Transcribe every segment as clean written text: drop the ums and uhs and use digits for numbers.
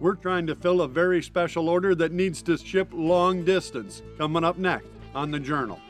We're trying to fill a very special order that needs to ship long distance. Coming up next on The Journal.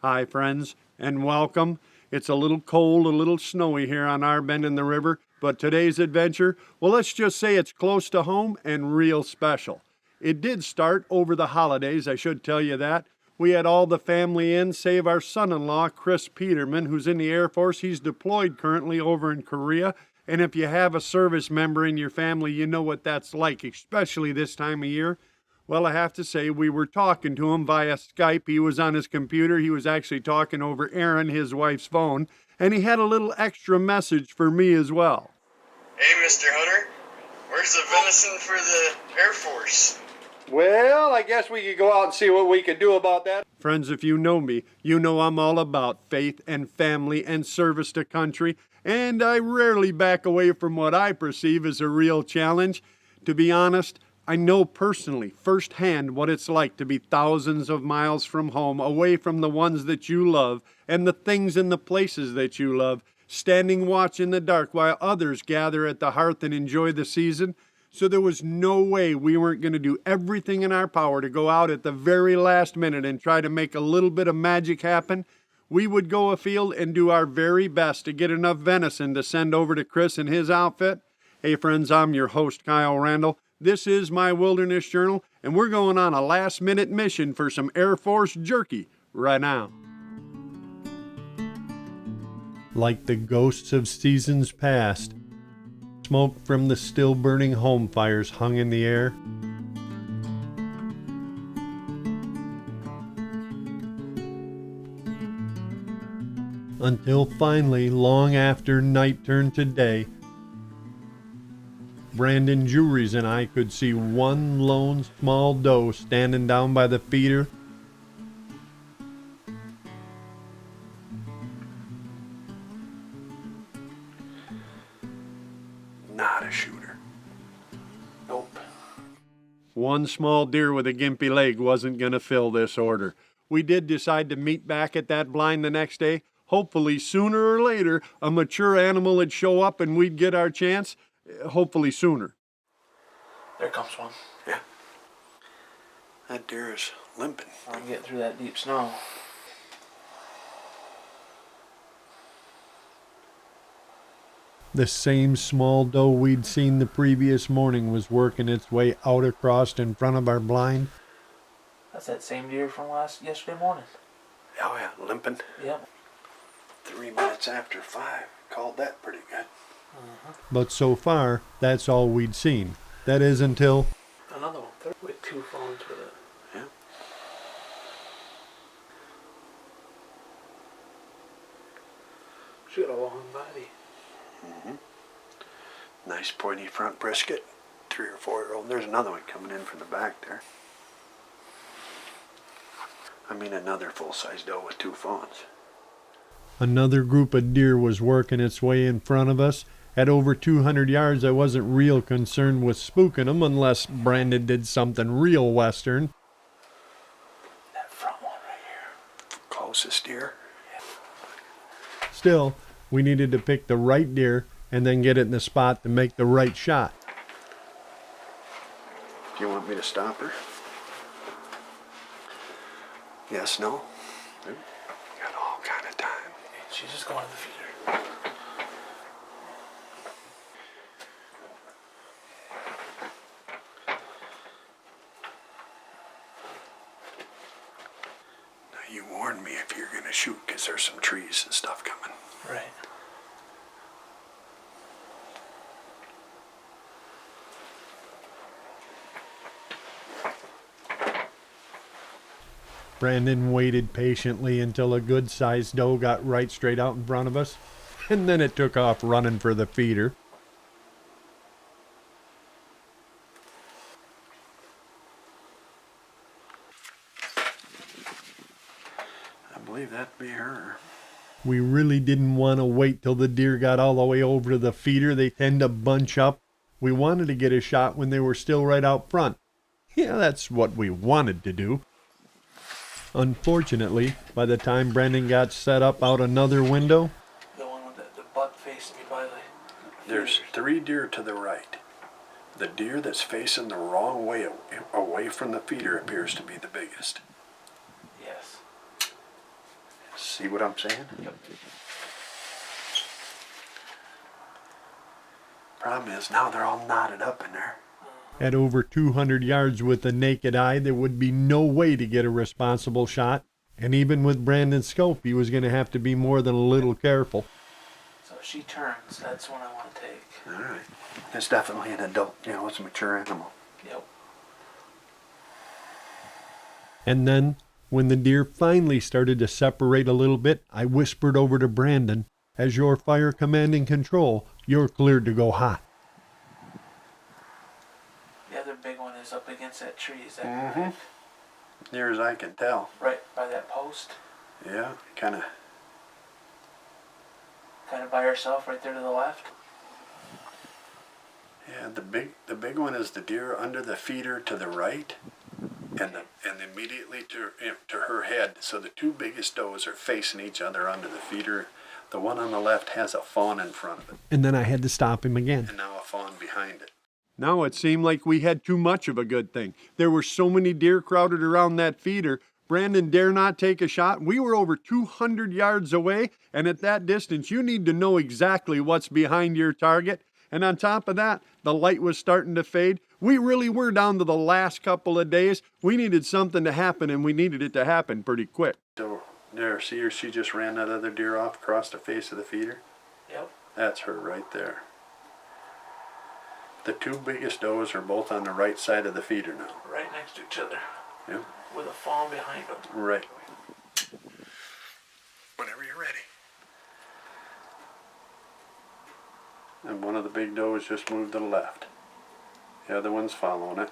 Hi friends, and welcome. It's a little cold, a little snowy here on our bend in the river, but today's adventure, well, let's just say it's close to home and real special. It did start over the holidays, I should tell you that. We had all the family in, save our son-in-law, Chris Peterman, who's in the Air Force. He's deployed currently over in Korea. And if you have a service member in your family, you know what that's like, especially this time of year. Well, I have to say, we were talking to him via Skype. He was on his computer. He was actually talking over Erin, his wife's phone. And he had a little extra message for me as well. Hey, Mr. Hunter. Where's the venison for the Air Force? Well, I guess we could go out and see what we can do about that. Friends, if you know me, you know I'm all about faith and family and service to country, and I rarely back away from what I perceive as a real challenge. To be honest, I know personally, firsthand, what it's like to be thousands of miles from home, away from the ones that you love, and the things and the places that you love, standing watch in the dark while others gather at the hearth and enjoy the season. So there was no way we weren't going to do everything in our power to go out at the very last minute and try to make a little bit of magic happen. We would go afield and do our very best to get enough venison to send over to Chris and his outfit. Hey friends, I'm your host, Kyle Randall. This is my Wilderness Journal, and we're going on a last-minute mission for some Air Force jerky right now. Like the ghosts of seasons past, smoke from the still-burning home fires hung in the air. Until finally, long after night turned to day, Brandon Juries and I could see one lone small doe standing down by the feeder. Not a shooter. Nope. One small deer with a gimpy leg wasn't going to fill this order. We did decide to meet back at that blind the next day. Hopefully, sooner or later, a mature animal would show up and we'd get our chance. Hopefully sooner. There comes one. Yeah. That deer is limping. I'm getting through that deep snow. The same small doe we'd seen the previous morning was working its way out across in front of our blind. That's that same deer from yesterday morning. Oh yeah, limping. Yep. 3 minutes after 5. Called that pretty good. But so far, that's all we'd seen. That is until... Another one. With 2 phones with it. Yeah. She got a long body. Nice pointy front brisket. 3 or 4-year-old. There's another one coming in from the back there. I mean another full-size doe with 2 fawns. Another group of deer was working its way in front of us. At over 200 yards, I wasn't real concerned with spooking them unless Brandon did something real Western. That front one right here. Closest deer. Yeah. Still, we needed to pick the right deer and then get it in the spot to make the right shot. Do you want me to stop her? Yes, no? Got all kind of time. She's just going to the feeder. Now you warn me if you're going to shoot, because there's some trees and stuff coming. Right. Brandon waited patiently until a good-sized doe got right straight out in front of us, and then it took off running for the feeder. I believe that'd be her. We really didn't want to wait till the deer got all the way over to the feeder. They tend to bunch up. We wanted to get a shot when they were still right out front. Yeah, that's what we wanted to do. Unfortunately, by the time Brandon got set up out another window... The one with the butt facing me by the... There's 3 deer to the right. The deer that's facing the wrong way away from the feeder appears to be the biggest. Yes. See what I'm saying? Yep. Problem is now they're all knotted up in there. At over 200 yards with the naked eye, there would be no way to get a responsible shot. And even with Brandon's scope, he was going to have to be more than a little careful. So if she turns, that's when I want to take. All right. It's definitely an adult, it's a mature animal. Yep. And then, when the deer finally started to separate a little bit, I whispered over to Brandon, "As your fire commanding control, you're cleared to go hot." The other big one is up against that tree. Is that correct? Near as I can tell. Right by that post? Yeah, kind of. Kind of by herself right there to the left? Yeah, the big one is the deer under the feeder to the right, and immediately to her head. So the two biggest does are facing each other under the feeder. The one on the left has a fawn in front of it, And then I had to stop him again. and now a fawn behind it. Now it seemed like we had too much of a good thing. There were so many deer crowded around that feeder. Brandon dare not take a shot. We were over 200 yards away, and at that distance, you need to know exactly what's behind your target. And on top of that, the light was starting to fade. We really were down to the last couple of days. We needed something to happen, and we needed it to happen pretty quick. So there, see her? She just ran that other deer off across the face of the feeder. Yep. That's her right there. The two biggest does are both on the right side of the feeder now. Right next to each other. Yep. With a fawn behind them. Right. Whenever you're ready. And one of the big does just moved to the left. The other one's following it.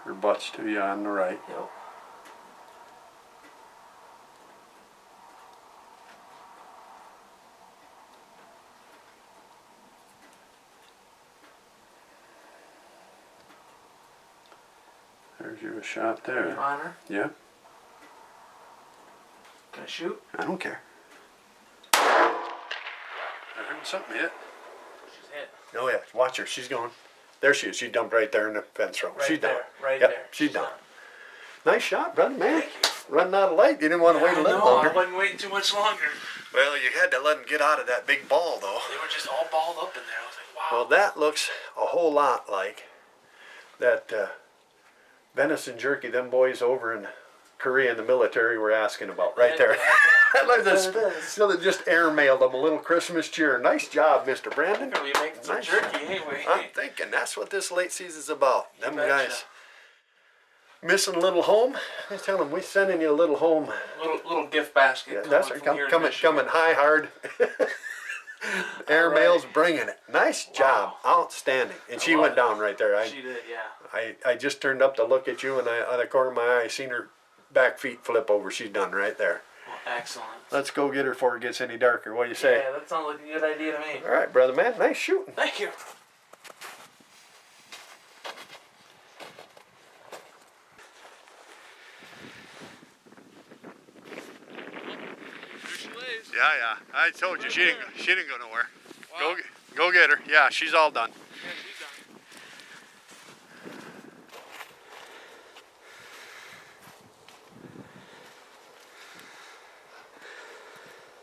Her butt's to you on the right. Yep. There's your shot Are you there. on her? Yeah, Can I shoot? I don't care. I heard something hit. She's hit. Oh yeah, watch her. She's going. There she is. She dumped right there in the fence row. Right She's there. down. Right Yep, there. she's down. Nice shot, brother, man. Running out of light. You didn't want to wait a I little know, longer. I wasn't waiting too much longer. Well, you had to let him get out of that big ball, though. They were just all balled up in there. I was like, wow. Well, that looks a whole lot like that venison jerky them boys over in Korea in the military were asking about right there. Like this, so they just airmailed them a little Christmas cheer. Nice job, Mr. Brandon. We make some Nice jerky, job. ain't we? I'm thinking that's what this late season's about. Them betcha. guys missing a little home. I tell them we sending you a little home. Little gift basket. Yeah, that's from here in coming Michigan. high hard. Airmail's bringing it. Nice job, outstanding. And she went down right there. She did, yeah. I just turned up to look at you, and out of the corner of my eye, I seen her back feet flip over. She's done right there. Well, excellent. Let's go get her before it gets any darker. What do you say? Yeah, that sounds like a good idea to me. All right, brother man. Nice shooting. Thank you. Yeah. I told you she didn't go nowhere. Wow. Go get her. Yeah, she's all done. Yeah, she's done.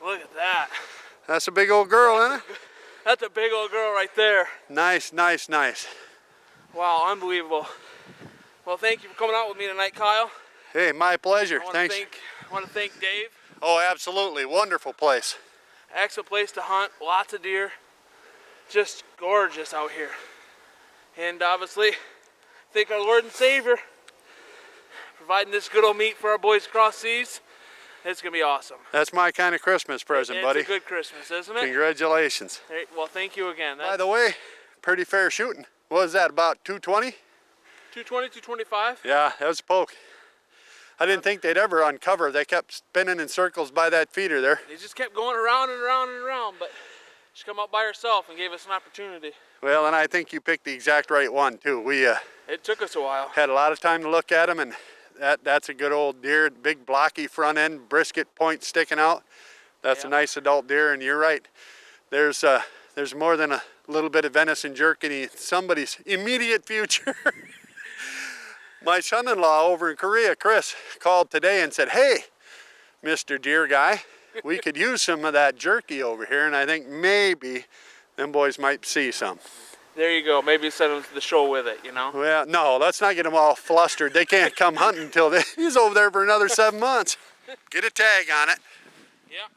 Look at that. That's a big old girl, isn't it? That's a big old girl right there. Nice. Wow, unbelievable. Well, thank you for coming out with me tonight, Kyle. Hey, my pleasure. I Thanks. want to thank Dave. Oh, absolutely. Wonderful place. Excellent place to hunt. Lots of deer. Just gorgeous out here. And obviously, thank our Lord and Savior providing this good old meat for our boys across seas. It's going to be awesome. That's my kind of Christmas present, buddy. It's a good Christmas, isn't it? Congratulations. Hey, well, thank you again. By the way, pretty fair shooting. What was that, about 220? 220, 225? Yeah, that was a poke. I didn't think they'd ever uncover. They kept spinning in circles by that feeder there. They just kept going around and around and around, but she come out by herself and gave us an opportunity. Well, and I think you picked the exact right one, too. We It took us a while. had a lot of time to look at them, and that's a good old deer, big blocky front end, brisket point sticking out. That's a nice adult deer, and you're right. There's more than a a little bit of venison jerky in somebody's immediate future. My son-in-law over in Korea, Chris, called today and said, "Hey, Mr. Deer Guy, we could use some of that jerky over here," and I think maybe them boys might see some. There you go. Maybe send them to the show with it, you know? Well, no, let's not get them all flustered. They can't come hunting until he's over there for another 7 months. Get a tag on it. Yeah.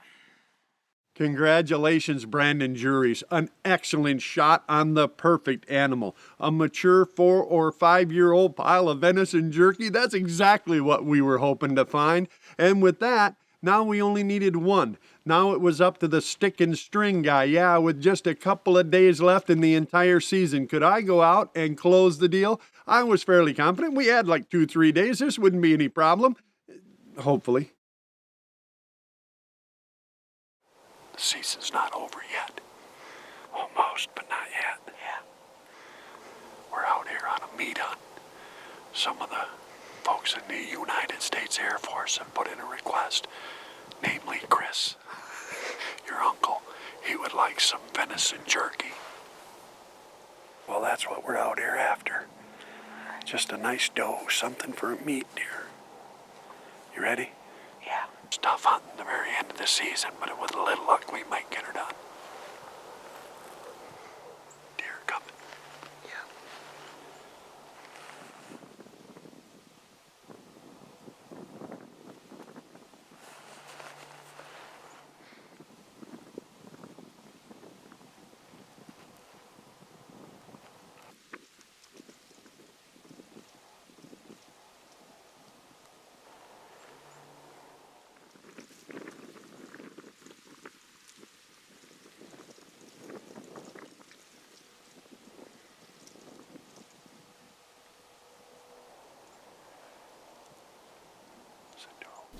Congratulations, Brandon Juries. An excellent shot on the perfect animal. A mature 4 or 5 year old pile of venison jerky. That's exactly what we were hoping to find. And with that, now we only needed one. Now it was up to the stick and string guy. Yeah, with just a couple of days left in the entire season. Could I go out and close the deal? I was fairly confident. We had like 2-3 days. This wouldn't be any problem. Hopefully. The season's not over yet. Almost, but not yet. Yeah. We're out here on a meat hunt. Some of the folks in the United States Air Force have put in a request. Namely Chris, your uncle. He would like some venison jerky. Well, that's what we're out here after. Just a nice doe, something for a meat deer. You ready? Yeah. It's tough hunting the very end of the season, but with a little luck, we might get her done. Deer coming. Yeah.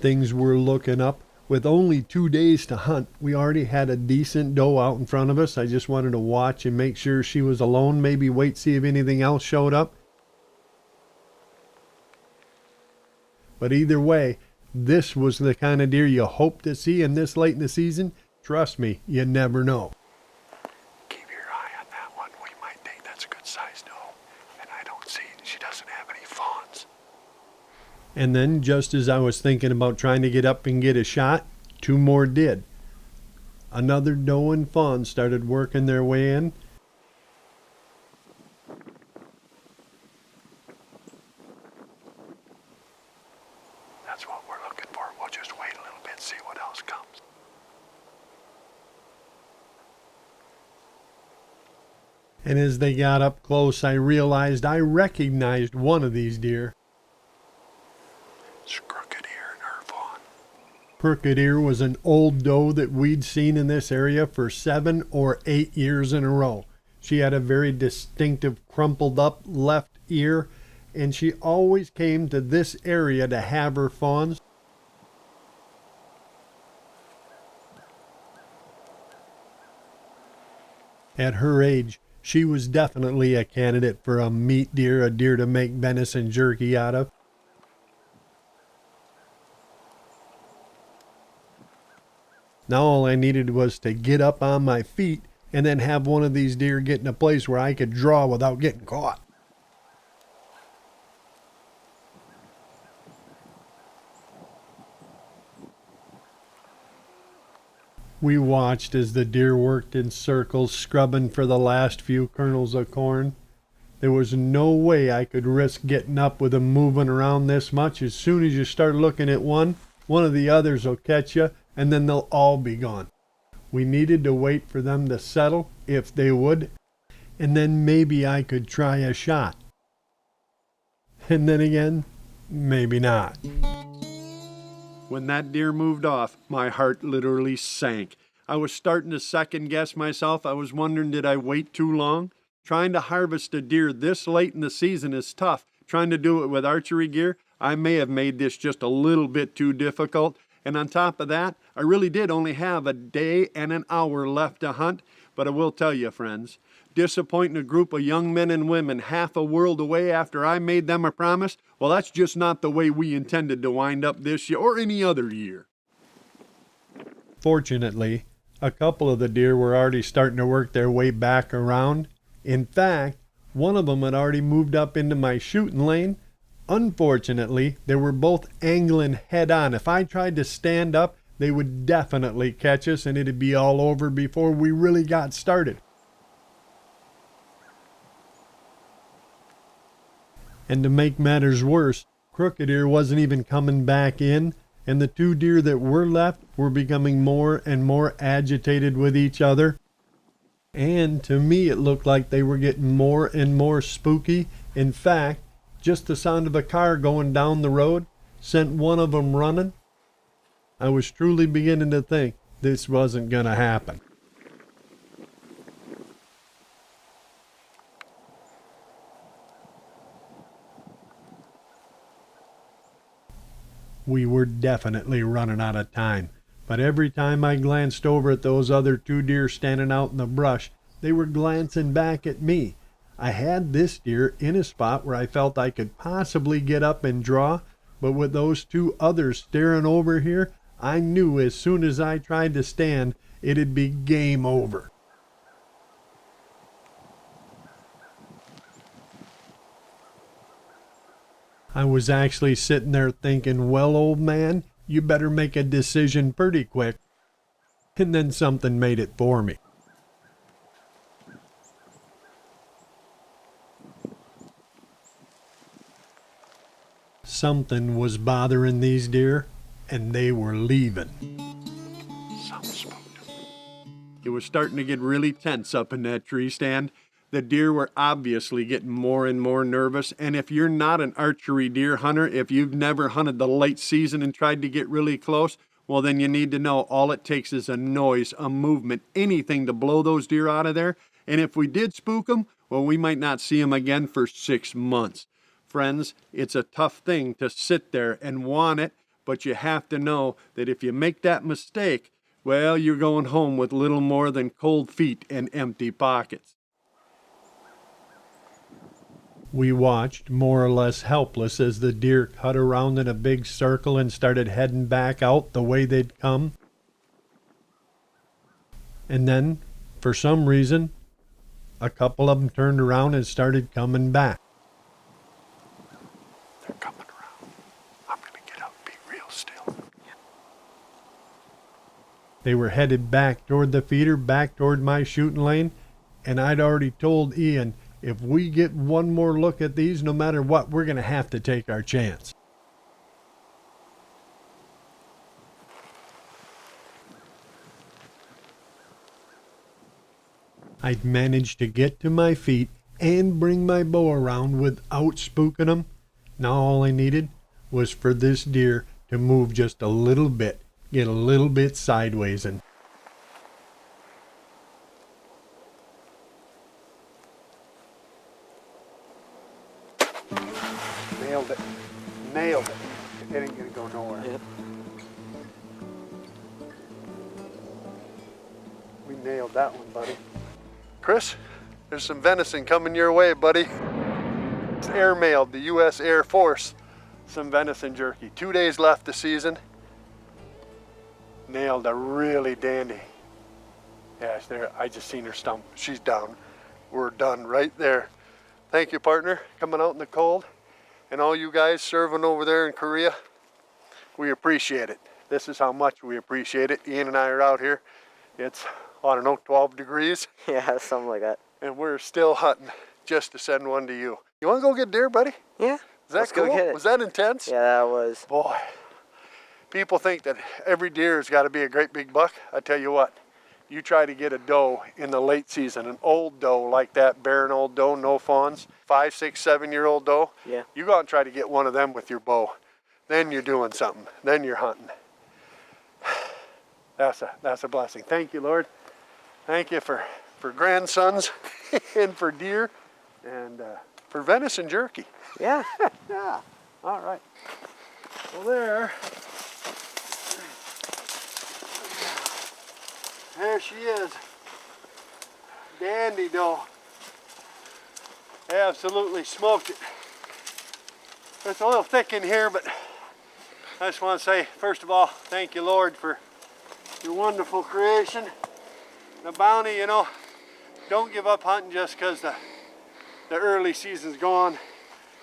Things were looking up. With only 2 days to hunt, we already had a decent doe out in front of us. I just wanted to watch and make sure she was alone, maybe wait, see if anything else showed up. But either way, this was the kind of deer you hope to see in this late in the season. Trust me, you never know. Keep your eye on that one. We might think that's a good size doe. And I don't see she doesn't have any fawns. And then, just as I was thinking about trying to get up and get a shot, 2 more did. Another doe and fawn started working their way in. That's what we're looking for. We'll just wait a little bit, see what else comes. And as they got up close, I realized I recognized one of these deer. Crooked Ear was an old doe that we'd seen in this area for 7 or 8 years in a row. She had a very distinctive crumpled up left ear, and she always came to this area to have her fawns. At her age, she was definitely a candidate for a meat deer, a deer to make venison jerky out of. Now all I needed was to get up on my feet and then have one of these deer get in a place where I could draw without getting caught. We watched as the deer worked in circles, scrubbing for the last few kernels of corn. There was no way I could risk getting up with them moving around this much. As soon as you start looking at one of the others will catch you, and then they'll all be gone. We needed to wait for them to settle, if they would, and then maybe I could try a shot. And then again, maybe not. When that deer moved off, my heart literally sank. I was starting to second guess myself. I was wondering, did I wait too long? Trying to harvest a deer this late in the season is tough. Trying to do it with archery gear, I may have made this just a little bit too difficult. And on top of that, I really did only have a day and an hour left to hunt. But I will tell you, friends, disappointing a group of young men and women half a world away after I made them a promise, well, that's just not the way we intended to wind up this year or any other year. Fortunately, A couple of the deer were already starting to work their way back around. In fact, one of them had already moved up into my shooting lane. Unfortunately, they were both angling head on. If I tried to stand up, they would definitely catch us and it'd be all over before we really got started. And to make matters worse, Crooked Ear wasn't even coming back in, and the two deer that were left were becoming more and more agitated with each other. And to me it looked like they were getting more and more spooky. In fact, just the sound of a car going down the road sent one of them running. I was truly beginning to think this wasn't going to happen. We were definitely running out of time, but every time I glanced over at those other two deer standing out in the brush, they were glancing back at me. I had this deer in a spot where I felt I could possibly get up and draw, but with those two others staring over here, I knew as soon as I tried to stand, it'd be game over. I was actually sitting there thinking, well, old man, you better make a decision pretty quick. And then something made it for me. Something was bothering these deer, and they were leaving. Something spooked them. It was starting to get really tense up in that tree stand. The deer were obviously getting more and more nervous, and if you're not an archery deer hunter, if you've never hunted the late season and tried to get really close, well then you need to know all it takes is a noise, a movement, anything to blow those deer out of there. And if we did spook them, well, we might not see them again for 6 months. Friends, it's a tough thing to sit there and want it, but you have to know that if you make that mistake, well, you're going home with little more than cold feet and empty pockets. We watched, more or less helpless, as the deer cut around in a big circle and started heading back out the way they'd come. And then, for some reason, a couple of them turned around and started coming back. They're coming around. I'm going to get up and be real still. They were headed back toward the feeder, back toward my shooting lane, and I'd already told Ian, if we get one more look at these, no matter what, we're going to have to take our chance. I'd managed to get to my feet and bring my bow around without spooking them. Now all I needed was for this deer to move just a little bit, get a little bit sideways, and Nailed it. Nailed it. It ain't gonna go nowhere. Yep. We nailed that one, buddy. Chris, there's some venison coming your way, buddy. It's airmailed, the U.S. Air Force. Some venison jerky. 2 days left the season. Nailed a really dandy. Yeah, it's there. I just seen her stump. She's down. We're done right there. Thank you, partner, coming out in the cold. And all you guys serving over there in Korea, we appreciate it. This is how much we appreciate it. Ian and I are out here. It's, I don't know, 12 degrees. Yeah, something like that. And we're still hunting just to send one to you. You want to go get deer, buddy? Yeah. Is that Let's cool? go get it. Was that intense? Yeah, that was. Boy, people think that every deer has got to be a great big buck. I tell you what, you try to get a doe in the late season, an old doe like that, barren old doe, no fawns, 5, 6, 7-year-old doe. Yeah. You go out and try to get one of them with your bow. Then you're doing something. Then you're hunting. That's a blessing. Thank you, Lord. Thank you for grandsons and for deer and for venison jerky. Yeah. Yeah. All right. Well, there she is. Dandy doe. Absolutely smoked it. It's a little thick in here, but I just want to say, first of all, thank you, Lord, for your wonderful creation. The bounty, you know, don't give up hunting just because the early season's gone.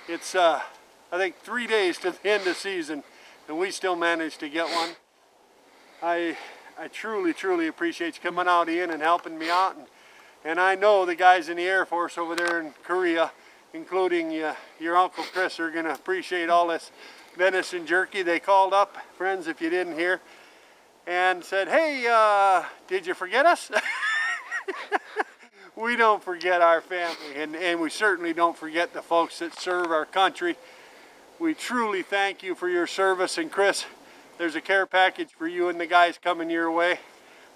It's, I think, 3 days to the end of season, and we still managed to get one. I truly, truly appreciate you coming out, Ian, and helping me out. And I know the guys in the Air Force over there in Korea, including your Uncle Chris, are going to appreciate all this venison jerky. They called up, friends, if you didn't hear, and said, hey, did you forget us? We don't forget our family, and we certainly don't forget the folks that serve our country. We truly thank you for your service, and Chris, there's a care package for you and the guys coming your way.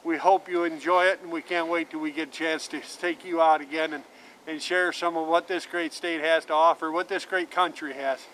We hope you enjoy it, and we can't wait till we get a chance to take you out again and share some of what this great state has to offer, what this great country has.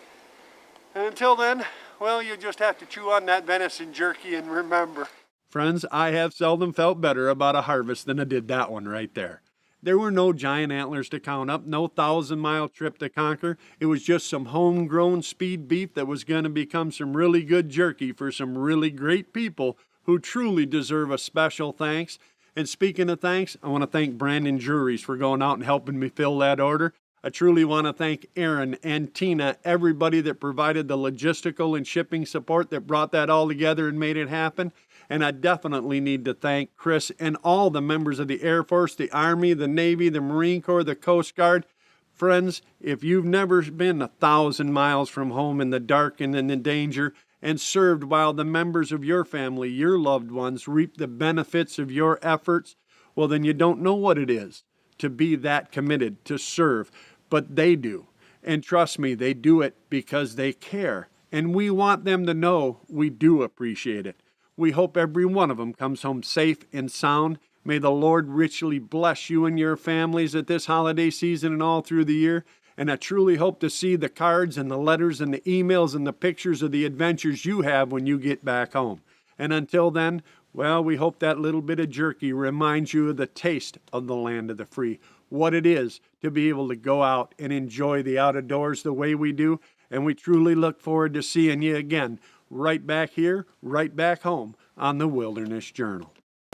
And until then, well, you just have to chew on that venison jerky and remember. Friends, I have seldom felt better about a harvest than I did that one right there. There were no giant antlers to count up, no 1,000-mile trip to conquer. It was just some homegrown speed beef that was going to become some really good jerky for some really great people who truly deserve a special thanks. And speaking of thanks, I want to thank Brandon Juries for going out and helping me fill that order. I truly want to thank Aaron and Tina, everybody that provided the logistical and shipping support that brought that all together and made it happen. And I definitely need to thank Chris and all the members of the Air Force, the Army, the Navy, the Marine Corps, the Coast Guard. Friends, if you've never been 1,000 miles from home in the dark and in the danger and served while the members of your family, your loved ones, reap the benefits of your efforts, well, then you don't know what it is to be that committed to serve. But they do. And trust me, they do it because they care. And we want them to know we do appreciate it. We hope every one of them comes home safe and sound. May the Lord richly bless you and your families at this holiday season and all through the year. And I truly hope to see the cards and the letters and the emails and the pictures of the adventures you have when you get back home. And until then, well, we hope that little bit of jerky reminds you of the taste of the land of the free, what it is to be able to go out and enjoy the out-of-doors the way we do. And we truly look forward to seeing you again right back here, right back home on the Wilderness Journal.